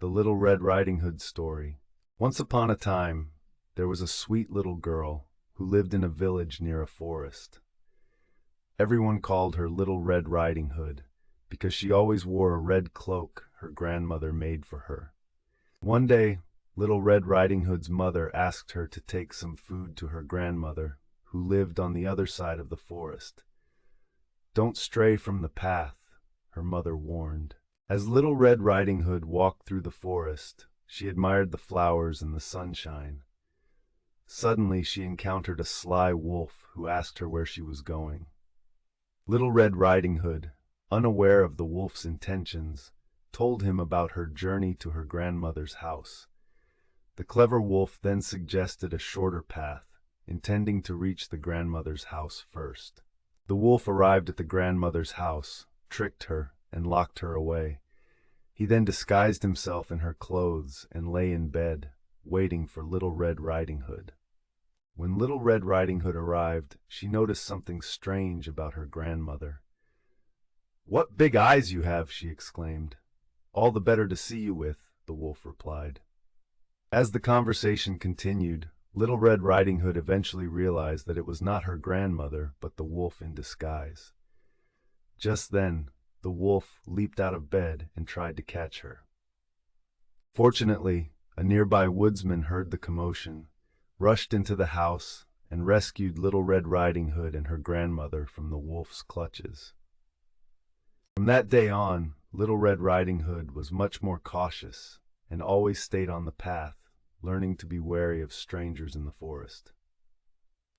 The Little Red Riding Hood Story. Once upon a time, there was a sweet little girl who lived in a village near a forest. Everyone called her Little Red Riding Hood because she always wore a red cloak her grandmother made for her. One day, Little Red Riding Hood's mother asked her to take some food to her grandmother, who lived on the other side of the forest. "Don't stray from the path," her mother warned. As Little Red Riding Hood walked through the forest, she admired the flowers and the sunshine. Suddenly she encountered a sly wolf who asked her where she was going. Little Red Riding Hood, unaware of the wolf's intentions, told him about her journey to her grandmother's house. The clever wolf then suggested a shorter path, intending to reach the grandmother's house first. The wolf arrived at the grandmother's house, tricked her, and locked her away. He then disguised himself in her clothes and lay in bed, waiting for Little Red Riding Hood. When Little Red Riding Hood arrived, she noticed something strange about her grandmother. "What big eyes you have!" she exclaimed. "All the better to see you with," the wolf replied. As the conversation continued, Little Red Riding Hood eventually realized that it was not her grandmother, but the wolf in disguise. Just then, the wolf leaped out of bed and tried to catch her. Fortunately, a nearby woodsman heard the commotion, rushed into the house, and rescued Little Red Riding Hood and her grandmother from the wolf's clutches. From that day on, Little Red Riding Hood was much more cautious and always stayed on the path, learning to be wary of strangers in the forest.